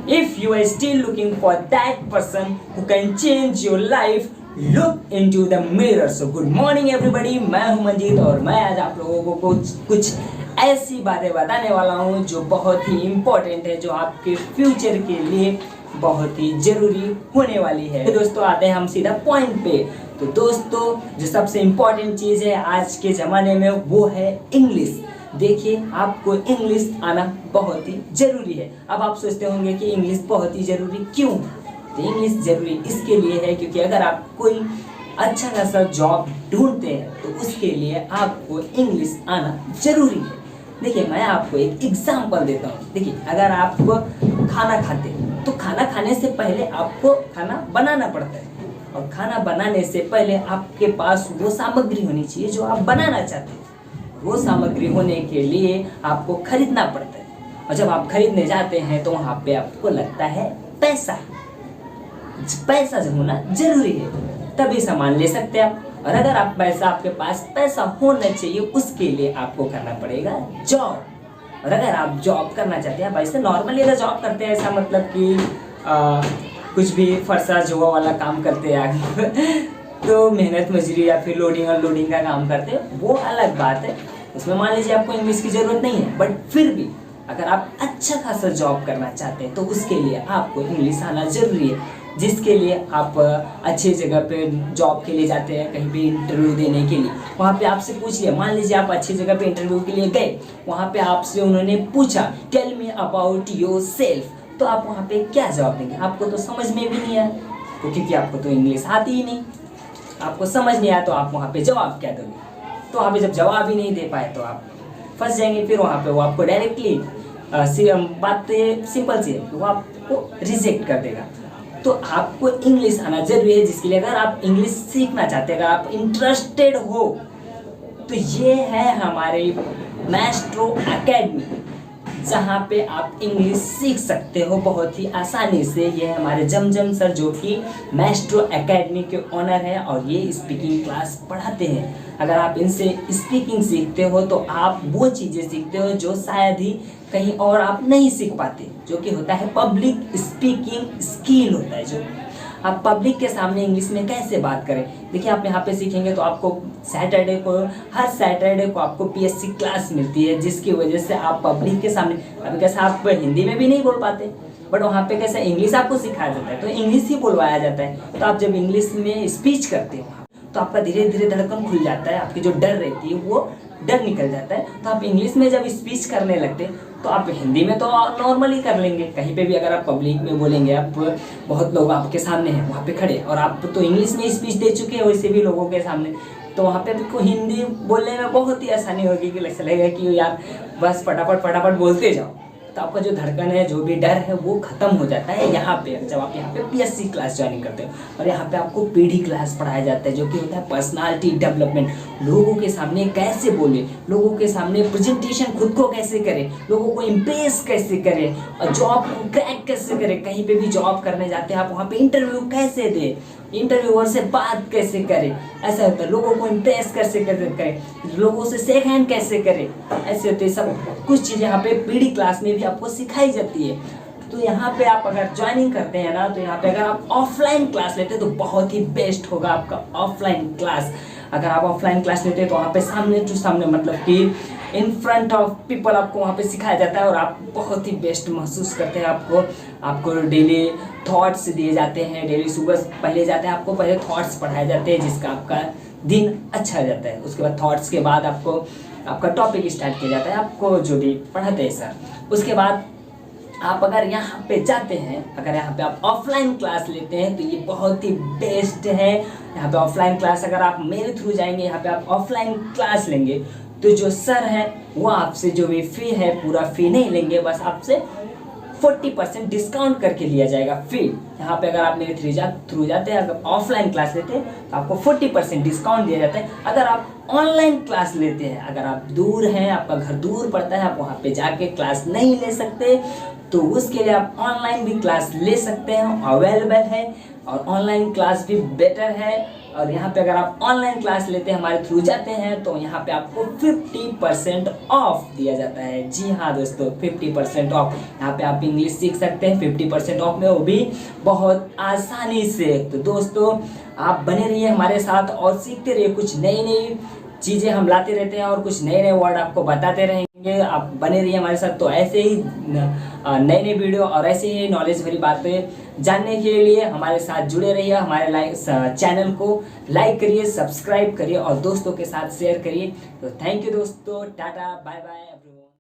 If you are still looking for that person who can change your life, look into the mirror. So good morning everybody, मैं हूं मंजीत और मैं आज आप लोगों को कुछ ऐसी बातें बताने वाला हूं जो बहुत ही इम्पोर्टेंट है, जो आपके फ्यूचर के लिए बहुत ही जरूरी होने वाली है। तो दोस्तों आते हैं हम सीधा पॉइंट पे। तो दोस्तों जो सबसे इम्पोर्टेंट चीज़ है आज के ज़माने में वो है इंग्लिश। देखिए आपको इंग्लिश आना बहुत ही ज़रूरी है। अब आप सोचते होंगे कि इंग्लिश बहुत ही ज़रूरी क्यों है? तो इंग्लिश ज़रूरी इसके लिए है क्योंकि अगर आप कोई अच्छा खासा जॉब ढूंढते हैं तो उसके लिए आपको इंग्लिश आना ज़रूरी है। देखिए मैं आपको एक एग्जांपल देता हूँ। देखिए अगर आप खाना खाते हैं तो खाना खाने से पहले आपको खाना बनाना पड़ता है, और खाना बनाने से पहले आपके पास वो सामग्री होनी चाहिए जो आप बनाना चाहते हैं। वो सामग्री होने के लिए आपको खरीदना पड़ता है, और जब आप खरीदने जाते हैं तो वहाँ पे आपको लगता है पैसा जो होना जरूरी है, तभी सामान ले सकते हैं आप। और अगर आप आपके पास पैसा होना चाहिए उसके लिए आपको करना पड़ेगा जॉब। और अगर आप जॉब करना चाहते हैं, आप ऐसे नॉर्मली अगर जॉब करते हैं, ऐसा मतलब कि कुछ भी फरसा जुआ वाला काम करते हैं तो मेहनत मजदूरी या फिर लोडिंग अनलोडिंग का काम करते हैं, वो अलग बात है। उसमें मान लीजिए आपको इंग्लिश की ज़रूरत नहीं है, बट फिर भी अगर आप अच्छा खासा जॉब करना चाहते हैं तो उसके लिए आपको इंग्लिश आना ज़रूरी है। जिसके लिए आप अच्छी जगह पे जॉब के लिए जाते हैं, कहीं पे इंटरव्यू देने के लिए, वहाँ पे आपसे पूछ लिया, मान लीजिए आप अच्छी जगह पे इंटरव्यू के लिए गए, वहाँ पे आपसे उन्होंने पूछा tell me about yourself, तो आप वहाँ पे क्या जवाब देंगे? आपको तो समझ में भी नहीं आया, क्योंकि आपको तो इंग्लिश आती ही नहीं, आपको समझ नहीं आया तो आप वहाँ पे जवाब क्या दोगे? तो वहाँ पे जब जवाब ही नहीं दे पाए तो आप फंस जाएंगे। फिर वहाँ पे वो आपको डायरेक्टली बात सिंपल सी है, वो आपको रिजेक्ट कर देगा। तो आपको इंग्लिश आना जरूरी है, जिसके लिए अगर आप इंग्लिश सीखना चाहते हैं, अगर आप इंटरेस्टेड हो, तो ये है हमारे मैस्ट्रो एकेडमी, जहाँ पे आप इंग्लिश सीख सकते हो बहुत ही आसानी से। ये हमारे जमजम सर जो कि मैस्ट्रो एकेडमी के ओनर हैं और ये स्पीकिंग क्लास पढ़ाते हैं। अगर आप इनसे स्पीकिंग सीखते हो तो आप वो चीज़ें सीखते हो जो शायद ही कहीं और आप नहीं सीख पाते, जो कि होता है पब्लिक स्पीकिंग स्किल होता है, जो आप पब्लिक के सामने इंग्लिश में कैसे बात करें। देखिए आप यहाँ पे सीखेंगे तो आपको हर सैटरडे को आपको पीएससी क्लास मिलती है, जिसकी वजह से आप पब्लिक के सामने, अभी कैसे आप हिंदी में भी नहीं बोल पाते, बट वहाँ पे कैसे इंग्लिश आपको सिखाया जाता है, तो इंग्लिश ही बोलवाया जाता है। तो आप जब इंग्लिश में स्पीच करते हो तो आपका धीरे धीरे धड़कन खुल जाता है, आपकी जो डर रहती है वो डर निकल जाता है। तो आप इंग्लिश में जब स्पीच करने लगते हैं तो आप हिंदी में तो नॉर्मली कर लेंगे, कहीं पे भी अगर आप पब्लिक में बोलेंगे, आप बहुत लोग आपके सामने हैं वहाँ पे खड़े, और आप तो इंग्लिश में स्पीच दे चुके हैं वैसे भी लोगों के सामने, तो वहाँ पे आपको हिंदी बोलने में बहुत ही आसानी होगी कि ऐसा लगेगा कि यार बस फटाफट बोलते जाओ। तो आपका जो धड़कन है, जो भी डर है वो खत्म हो जाता है यहाँ पे, जब आप यहाँ पे पीएससी क्लास ज्वाइन करते हो। और यहाँ पे आपको पीडी क्लास पढ़ाया जाता है, जो कि होता है पर्सनालिटी डेवलपमेंट। लोगों के सामने कैसे बोले, लोगों के सामने प्रेजेंटेशन खुद को कैसे करें, लोगों को इम्प्रेस कैसे करें, और जॉब को क्रैक कैसे करें। कहीं पे भी जॉब करने जाते हैं आप, वहाँ पे इंटरव्यू कैसे दें, इंटरव्यूअर से बात कैसे करें, ऐसा होता है। लोगों को इम्प्रेस कैसे करें, लोगों से शेक हैंड कैसे करें, ऐसे होते हैं। सब कुछ चीज़ें यहाँ पे पीडी क्लास में भी आपको सिखाई जाती है। तो यहाँ पे आप अगर ज्वाइनिंग करते हैं ना, तो यहाँ पे अगर आप ऑफलाइन क्लास लेते हैं तो बहुत ही बेस्ट होगा आपका ऑफलाइन क्लास। अगर आप ऑफलाइन क्लास लेते हैं तो वहाँ पे सामने टू सामने, मतलब कि इन फ्रंट ऑफ पीपल आपको वहाँ पे सिखाया जाता है, और आप बहुत ही बेस्ट महसूस करते हैं। आपको डेली थॉट्स दिए जाते हैं, डेली सुबह पहले जाते हैं, आपको पहले थॉट्स पढ़ाए जाते हैं, जिसका आपका दिन अच्छा जाता है। उसके बाद थॉट्स के बाद आपका टॉपिक स्टार्ट किया जाता है, आपको जो भी पढ़ाते हैं सर। उसके बाद आप अगर यहाँ पे जाते हैं, अगर यहाँ पे आप ऑफलाइन क्लास लेते हैं तो ये बहुत ही बेस्ट है। यहाँ पे ऑफलाइन क्लास अगर आप मेरे थ्रू जाएंगे, यहाँ पे आप ऑफलाइन क्लास लेंगे, तो जो सर है वो आपसे जो भी फ़ी है पूरा फ़ी नहीं लेंगे, बस आपसे 40% डिस्काउंट करके लिया जाएगा फ़ी। यहाँ पे अगर आप मेरे थ्रू जाते हैं, अगर ऑफलाइन क्लास लेते हैं तो आपको 40% डिस्काउंट दिया जाता है। अगर आप ऑनलाइन क्लास लेते हैं, अगर आप दूर हैं, आपका घर दूर पड़ता है, आप वहाँ पे जाके क्लास नहीं ले सकते, तो उसके लिए आप ऑनलाइन भी क्लास ले सकते हैं, अवेलेबल है। और ऑनलाइन क्लास भी बेटर है, और यहाँ पे अगर आप ऑनलाइन क्लास लेते हैं, हमारे थ्रू जाते हैं, तो यहाँ पे आपको 50% ऑफ दिया जाता है। जी हाँ दोस्तों, 50% ऑफ। यहाँ पे आप इंग्लिश सीख सकते हैं 50% ऑफ में, वो भी बहुत आसानी से। तो दोस्तों आप बने रहिए हमारे साथ और सीखते रहिए, कुछ नई नई चीज़ें हम लाते रहते हैं और कुछ नए नए वर्ड आपको बताते रहेंगे। आप बने रहिए हमारे साथ। तो ऐसे ही नए नए वीडियो और ऐसे ही नॉलेज भरी बातें जानने के लिए हमारे साथ जुड़े रहिए। हमारे चैनल को लाइक करिए, सब्सक्राइब करिए और दोस्तों के साथ शेयर करिए। तो थैंक यू दोस्तों, टाटा बाय बाय।